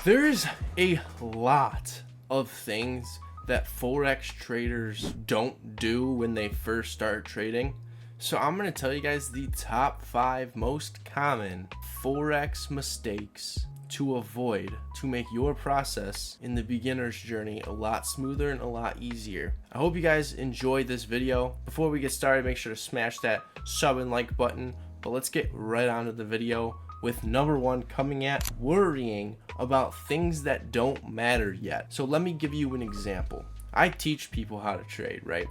There's a lot of things that Forex traders don't do when they first start trading. So I'm going to tell you guys the top 5 most common Forex mistakes to avoid to make your process in the beginner's journey a lot smoother and a lot easier. I hope you guys enjoyed this video. Before we get started, make sure to smash that sub and like button. But let's get right on to the video with number 1 coming at worrying about things that don't matter yet. So let me give you an example. I teach people how to trade, right?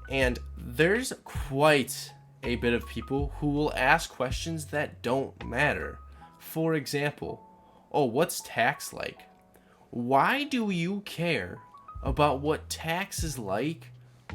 And there's quite a bit of people who will ask questions that don't matter. For example, oh, what's tax like? Why do you care about what tax is like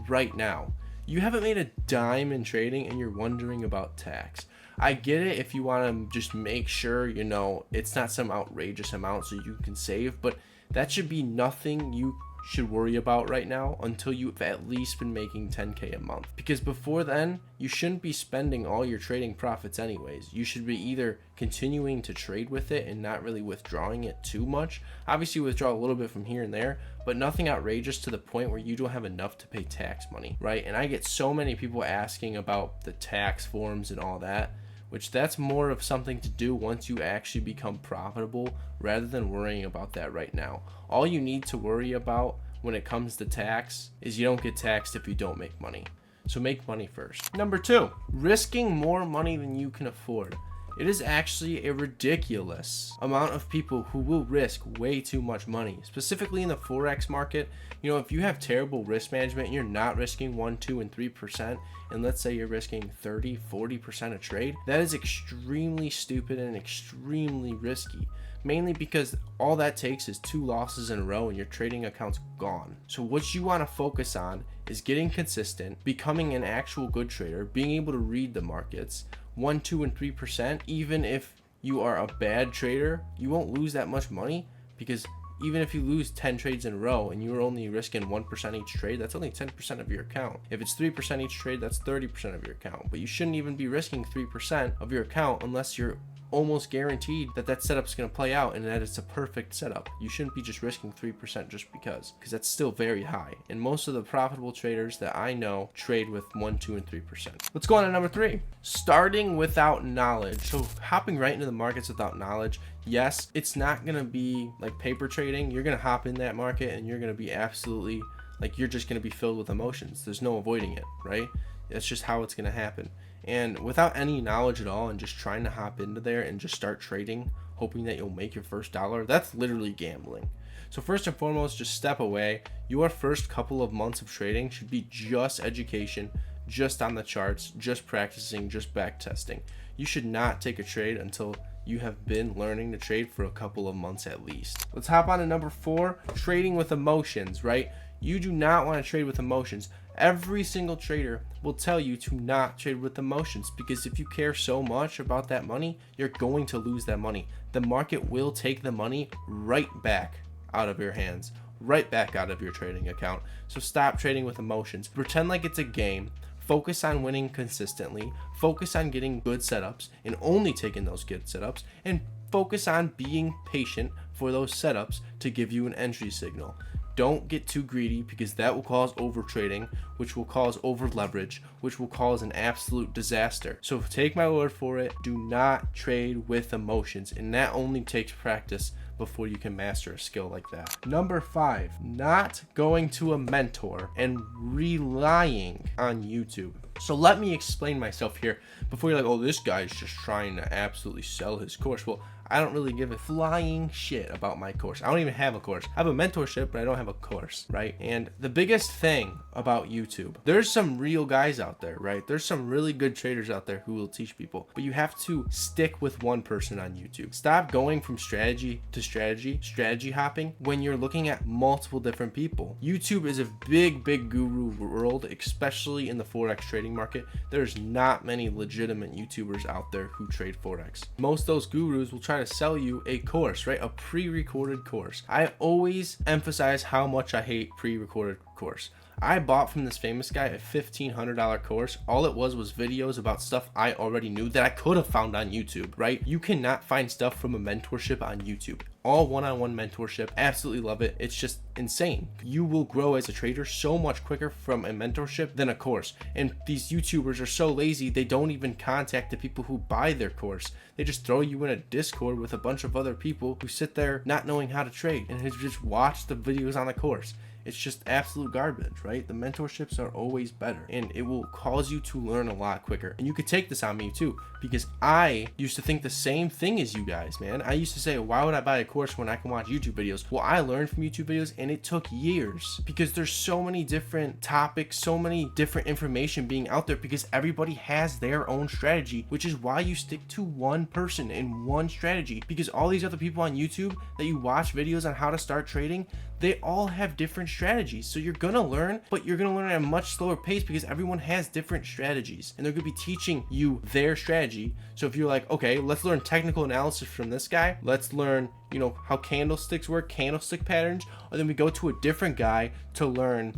right now? You haven't made a dime in trading and you're wondering about tax. I get it if you want to just make sure, you know, it's not some outrageous amount so you can save, but that should be nothing you should worry about right now until you've at least been making 10K a month. Because before then, you shouldn't be spending all your trading profits anyways. You should be either continuing to trade with it and not really withdrawing it too much. Obviously withdraw a little bit from here and there, but nothing outrageous to the point where you don't have enough to pay tax money, right? And I get so many people asking about the tax forms and all that, which that's more of something to do once you actually become profitable rather than worrying about that right now. All you need to worry about when it comes to tax is you don't get taxed if you don't make money. So make money first. Number 2, risking more money than you can afford. It is actually a ridiculous amount of people who will risk way too much money, specifically in the Forex market. You know, if you have terrible risk management, you're not risking 1, 2, and 3%, and let's say you're risking 30, 40% a trade, that is extremely stupid and extremely risky. Mainly because all that takes is 2 losses in a row and your trading account's gone. So what you want to focus on is getting consistent, becoming an actual good trader, being able to read the markets. 1, 2, and 3%, even if you are a bad trader, you won't lose that much money, because even if you lose 10 trades in a row and you're only risking 1% each trade, that's only 10% of your account. If it's 3% each trade, that's 30% of your account. But you shouldn't even be risking 3% of your account unless you're almost guaranteed that that setup's going to play out and that it's a perfect setup. You shouldn't be just risking 3% just because that's still very high. And most of the profitable traders that I know trade with 1, 2, and 3%. Let's go on to number 3, starting without knowledge. So hopping right into the markets without knowledge. Yes, it's not going to be like paper trading. You're going to hop in that market and you're going to be absolutely like, you're just going to be filled with emotions. There's no avoiding it, right? That's just how it's going to happen. And without any knowledge at all and just trying to hop into there and just start trading, hoping that you'll make your first dollar, that's literally gambling. So first and foremost, just step away. Your first couple of months of trading should be just education, just on the charts, just practicing, just back testing. You should not take a trade until you have been learning to trade for a couple of months at least. Let's hop on to number 4, trading with emotions, right? You do not want to trade with emotions. Every single trader will tell you to not trade with emotions, because if you care so much about that money, you're going to lose that money. The market will take the money right back out of your hands, right back out of your trading account. So stop trading with emotions. Pretend like it's a game. Focus on winning consistently. Focus on getting good setups and only taking those good setups, and focus on being patient for those setups to give you an entry signal. Don't get too greedy, because that will cause over trading, which will cause over leverage, which will cause an absolute disaster. So take my word for it, do not trade with emotions, and that only takes practice before you can master a skill like that. Number 5, not going to a mentor and relying on YouTube. So let me explain myself here before you're like, oh, this guy's just trying to absolutely sell his course. Well, I don't really give a flying shit about my course. I don't even have a course. I have a mentorship, but I don't have a course, right? And the biggest thing about YouTube, there's some real guys out there, right? There's some really good traders out there who will teach people, but you have to stick with one person on YouTube. Stop going from strategy to strategy hopping when you're looking at multiple different people. YouTube is a big guru world, especially in the Forex trading market. There's not many legitimate YouTubers out there who trade Forex. Most of those gurus will try to sell you a course, right? A pre-recorded course. I always emphasize how much I hate pre-recorded course. I bought from this famous guy a $1,500 course. All it was videos about stuff I already knew that I could have found on YouTube, right? You cannot find stuff from a mentorship on YouTube. All one-on-one mentorship, absolutely love it. It's just insane. You will grow as a trader so much quicker from a mentorship than a course. And these YouTubers are so lazy, they don't even contact the people who buy their course. They just throw you in a Discord with a bunch of other people who sit there not knowing how to trade and who just watch the videos on the course. It's just absolute garbage, right? The mentorships are always better, and it will cause you to learn a lot quicker. And you could take this on me too, because I used to think the same thing as you guys, man. I used to say, why would I buy a course when I can watch YouTube videos? Well, I learned from YouTube videos, and it took years because there's so many different topics, so many different information being out there, because everybody has their own strategy, which is why you stick to one person and one strategy, because all these other people on YouTube that you watch videos on how to start trading, they all have different strategies. So you're gonna learn, but you're gonna learn at a much slower pace because everyone has different strategies and they're gonna be teaching you their strategy. So if you're like, okay, let's learn technical analysis from this guy, let's learn, you know, how candlesticks work, candlestick patterns, or then we go to a different guy to learn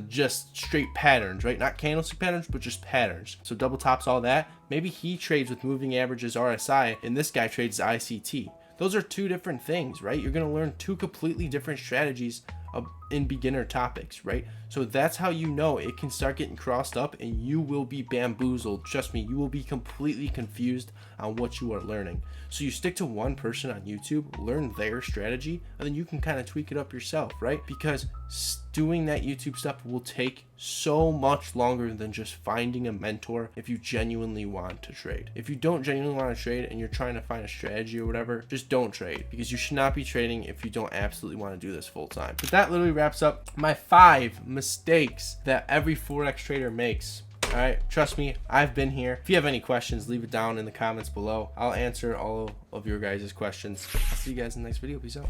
just straight patterns, right? Not candlestick patterns, but just patterns. So double tops, all that. Maybe he trades with moving averages, RSI, and this guy trades ICT. Those are two different things, right? You're gonna learn two completely different strategies in beginner topics, right? So that's how you know it can start getting crossed up and you will be bamboozled. Trust me, you will be completely confused on what you are learning. So you stick to one person on YouTube, learn their strategy, and then you can kind of tweak it up yourself, right? Because doing that YouTube stuff will take so much longer than just finding a mentor if you genuinely want to trade. If you don't genuinely want to trade and you're trying to find a strategy or whatever, just don't trade, because you should not be trading if you don't absolutely want to do this full time. But that literally wraps up my 5 mistakes that every Forex trader makes. All right, trust me, I've been here. If you have any questions, leave it down in the comments below. I'll answer all of your guys' questions. I'll see you guys in the next video. Peace out.